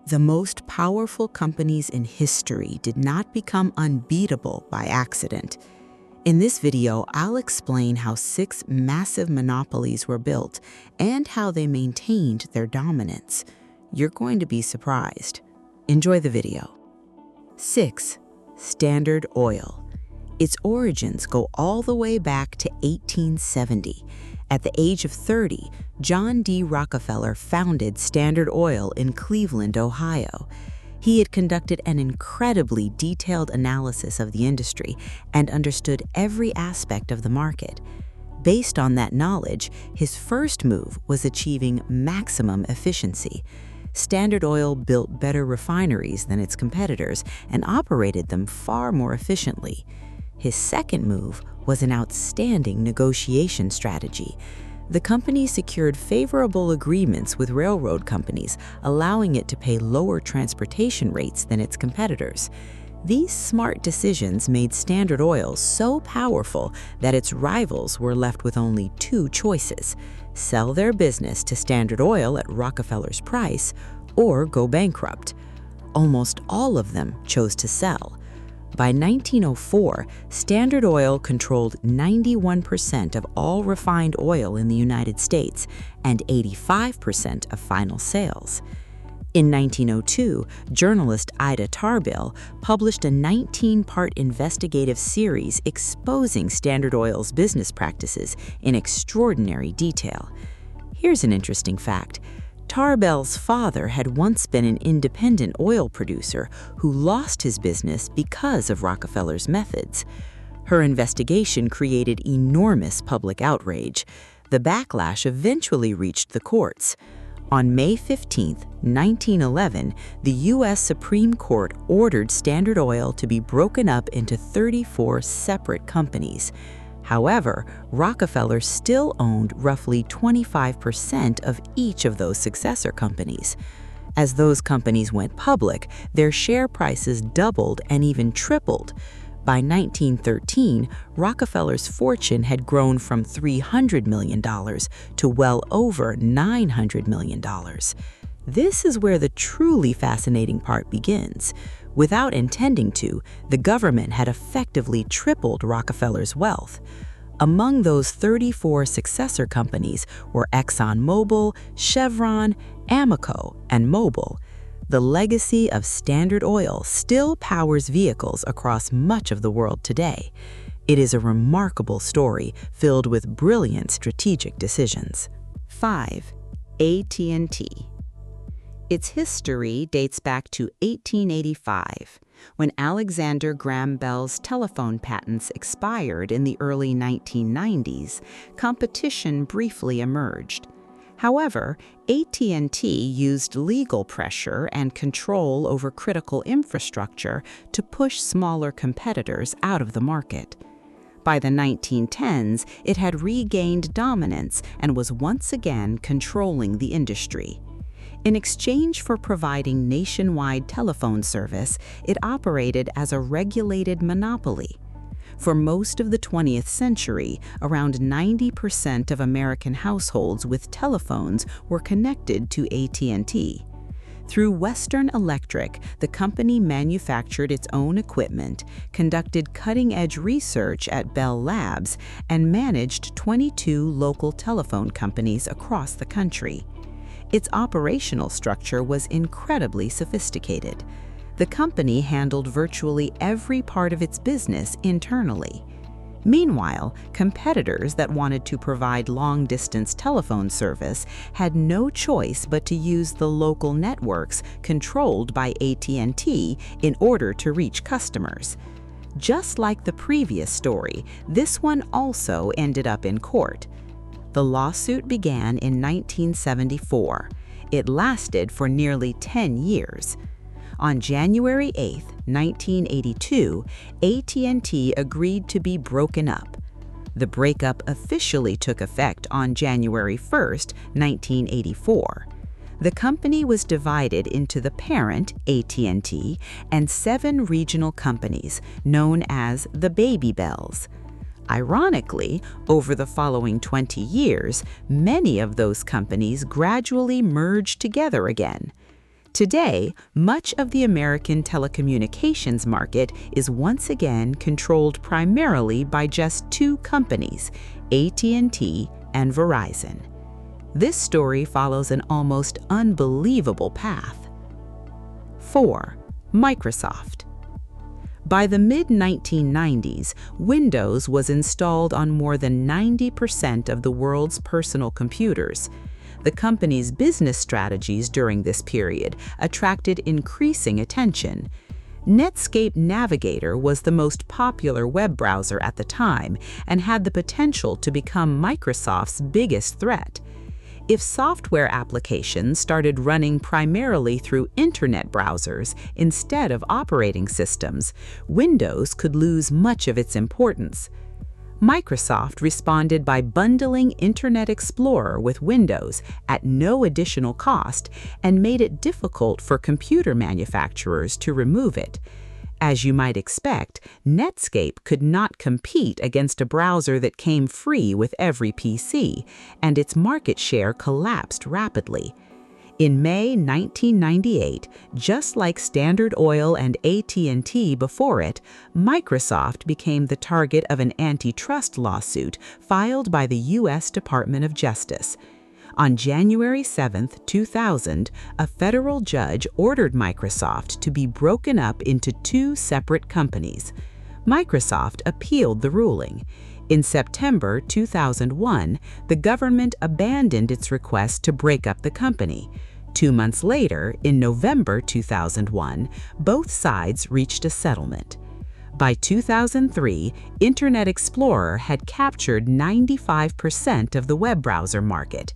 The most powerful companies in history did not become unbeatable by accident. In this video, I'll explain how 6 massive monopolies were built and how they maintained their dominance. You're going to be surprised. Enjoy the video. 6. Standard Oil. Its origins go all the way back to 1870. At the age of 30, John D. Rockefeller founded Standard Oil in Cleveland, Ohio. He had conducted an incredibly detailed analysis of the industry and understood every aspect of the market. Based on that knowledge, his first move was achieving maximum efficiency. Standard Oil built better refineries than its competitors and operated them far more efficiently. His second move was an outstanding negotiation strategy. The company secured favorable agreements with railroad companies, allowing it to pay lower transportation rates than its competitors. These smart decisions made Standard Oil so powerful that its rivals were left with only 2 choices: sell their business to Standard Oil at Rockefeller's price or go bankrupt. Almost all of them chose to sell. By 1904, Standard Oil controlled 91% of all refined oil in the United States and 85% of final sales. In 1902, journalist Ida Tarbell published a 19-part investigative series exposing Standard Oil's business practices in extraordinary detail. Here's an interesting fact. Tarbell's father had once been an independent oil producer who lost his business because of Rockefeller's methods. Her investigation created enormous public outrage. The backlash eventually reached the courts. On May 15, 1911, the U.S. Supreme Court ordered Standard Oil to be broken up into 34 separate companies. However, Rockefeller still owned roughly 25% of each of those successor companies. As those companies went public, their share prices doubled and even tripled. By 1913, Rockefeller's fortune had grown from $300 million to well over $900 million. This is where the truly fascinating part begins. Without intending to, the government had effectively tripled Rockefeller's wealth. Among those 34 successor companies were ExxonMobil, Chevron, Amoco, and Mobil. The legacy of Standard Oil still powers vehicles across much of the world today. It is a remarkable story filled with brilliant strategic decisions. 5. AT&T. Its history dates back to 1885, when Alexander Graham Bell's telephone patents expired in the early 1990s. Competition briefly emerged. However, AT&T used legal pressure and control over critical infrastructure to push smaller competitors out of the market. By the 1910s, it had regained dominance and was once again controlling the industry. In exchange for providing nationwide telephone service, it operated as a regulated monopoly. For most of the 20th century, around 90% of American households with telephones were connected to AT&T. Through Western Electric, the company manufactured its own equipment, conducted cutting-edge research at Bell Labs, and managed 22 local telephone companies across the country. Its operational structure was incredibly sophisticated. The company handled virtually every part of its business internally. Meanwhile, competitors that wanted to provide long-distance telephone service had no choice but to use the local networks controlled by AT&T in order to reach customers. Just like the previous story, this one also ended up in court. The lawsuit began in 1974. It lasted for nearly 10 years. On January 8, 1982, AT&T agreed to be broken up. The breakup officially took effect on January 1, 1984. The company was divided into the parent, AT&T, and 7 regional companies known as the Baby Bells. Ironically, over the following 20 years, many of those companies gradually merged together again. Today, much of the American telecommunications market is once again controlled primarily by just two companies, AT&T and Verizon. This story follows an almost unbelievable path. 4. Microsoft. By the mid-1990s, Windows was installed on more than 90% of the world's personal computers. The company's business strategies during this period attracted increasing attention. Netscape Navigator was the most popular web browser at the time and had the potential to become Microsoft's biggest threat. If software applications started running primarily through internet browsers instead of operating systems, Windows could lose much of its importance. Microsoft responded by bundling Internet Explorer with Windows at no additional cost and made it difficult for computer manufacturers to remove it. As you might expect, Netscape could not compete against a browser that came free with every PC, and its market share collapsed rapidly. In May 1998, just like Standard Oil and AT&T before it, Microsoft became the target of an antitrust lawsuit filed by the U.S. Department of Justice. On January 7, 2000, a federal judge ordered Microsoft to be broken up into two separate companies. Microsoft appealed the ruling. In September 2001, the government abandoned its request to break up the company. 2 months later, in November 2001, both sides reached a settlement. By 2003, Internet Explorer had captured 95% of the web browser market.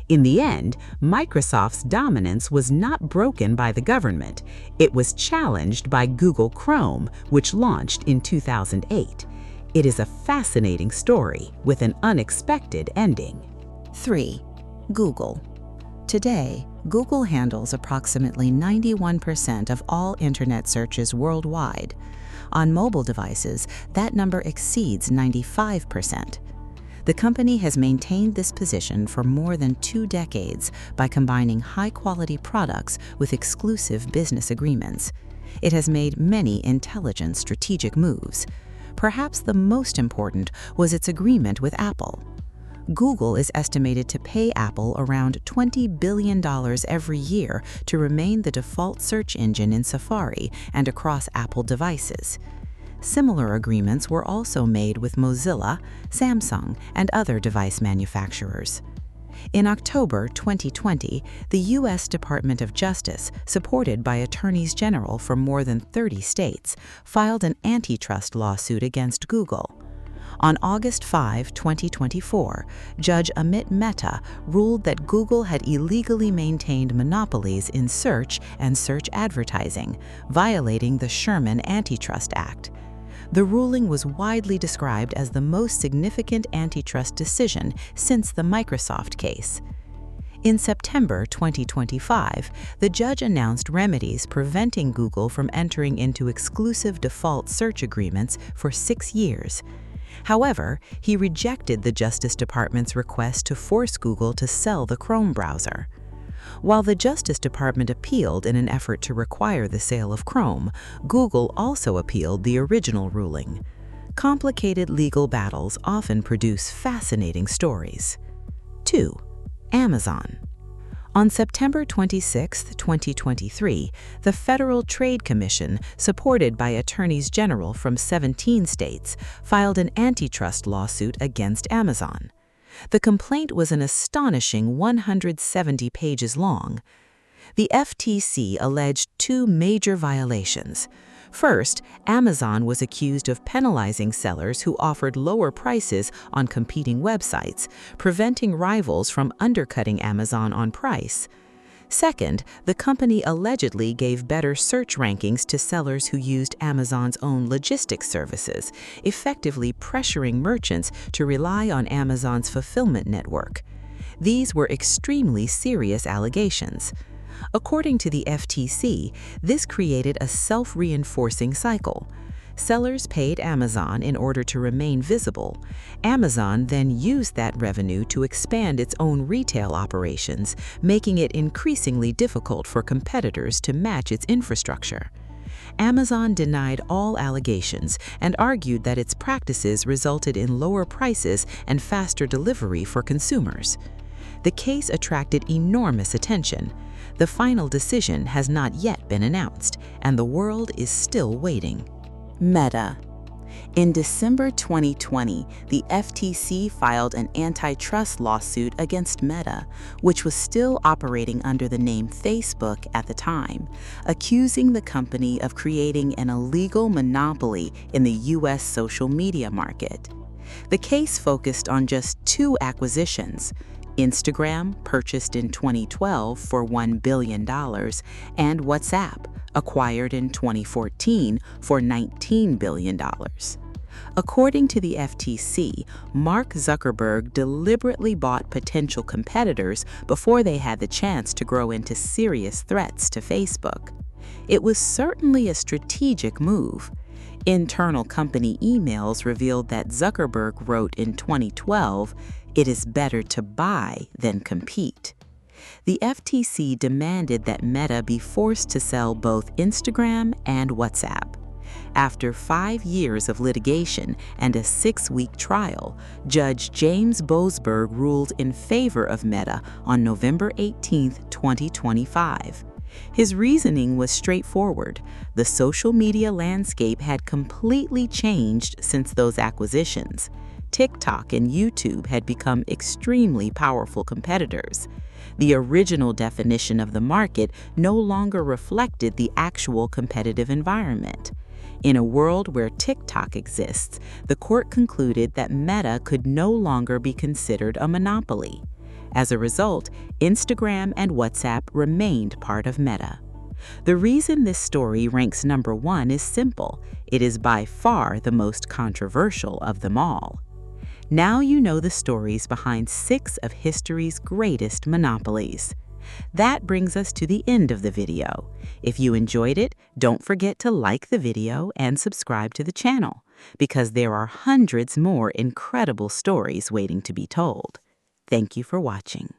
In the end, Microsoft's dominance was not broken by the government. It was challenged by Google Chrome, which launched in 2008. It is a fascinating story with an unexpected ending. 3. Google. Today, Google handles approximately 91% of all internet searches worldwide. On mobile devices, that number exceeds 95%. The company has maintained this position for more than 2 decades by combining high-quality products with exclusive business agreements. It has made many intelligent strategic moves. Perhaps the most important was its agreement with Apple. Google is estimated to pay Apple around $20 billion every year to remain the default search engine in Safari and across Apple devices. Similar agreements were also made with Mozilla, Samsung, and other device manufacturers. In October 2020, the U.S. Department of Justice, supported by attorneys general from more than 30 states, filed an antitrust lawsuit against Google. On August 5, 2024, Judge Amit Mehta ruled that Google had illegally maintained monopolies in search and search advertising, violating the Sherman Antitrust Act. The ruling was widely described as the most significant antitrust decision since the Microsoft case. In September 2025, the judge announced remedies preventing Google from entering into exclusive default search agreements for 6 years. However, he rejected the Justice Department's request to force Google to sell the Chrome browser. While the Justice Department appealed in an effort to require the sale of Chrome, Google also appealed the original ruling. Complicated legal battles often produce fascinating stories. 2. Amazon. On September 26, 2023, the Federal Trade Commission, supported by attorneys general from 17 states, filed an antitrust lawsuit against Amazon. The complaint was an astonishing 170 pages long. The FTC alleged 2 major violations. First, Amazon was accused of penalizing sellers who offered lower prices on competing websites, preventing rivals from undercutting Amazon on price. Second, the company allegedly gave better search rankings to sellers who used Amazon's own logistics services, effectively pressuring merchants to rely on Amazon's fulfillment network. These were extremely serious allegations. According to the FTC, this created a self-reinforcing cycle. Sellers paid Amazon in order to remain visible. Amazon then used that revenue to expand its own retail operations, making it increasingly difficult for competitors to match its infrastructure. Amazon denied all allegations and argued that its practices resulted in lower prices and faster delivery for consumers. The case attracted enormous attention. The final decision has not yet been announced, and the world is still waiting. Meta. In December 2020, the FTC filed an antitrust lawsuit against Meta, which was still operating under the name Facebook at the time, accusing the company of creating an illegal monopoly in the U.S. social media market. The case focused on just two acquisitions: Instagram, purchased in 2012 for $1 billion, and WhatsApp, acquired in 2014 for $19 billion. According to the FTC, Mark Zuckerberg deliberately bought potential competitors before they had the chance to grow into serious threats to Facebook. It was certainly a strategic move. Internal company emails revealed that Zuckerberg wrote in 2012, "It is better to buy than compete." The FTC demanded that Meta be forced to sell both Instagram and WhatsApp. After 5 years of litigation and a 6-week trial, Judge James Boasberg ruled in favor of Meta on November 18, 2025. His reasoning was straightforward. The social media landscape had completely changed since those acquisitions. TikTok and YouTube had become extremely powerful competitors. The original definition of the market no longer reflected the actual competitive environment. In a world where TikTok exists, the court concluded that Meta could no longer be considered a monopoly. As a result, Instagram and WhatsApp remained part of Meta. The reason this story ranks number 1 is simple. It is by far the most controversial of them all. Now you know the stories behind 6 of history's greatest monopolies. That brings us to the end of the video. If you enjoyed it, don't forget to like the video and subscribe to the channel, because there are hundreds more incredible stories waiting to be told. Thank you for watching.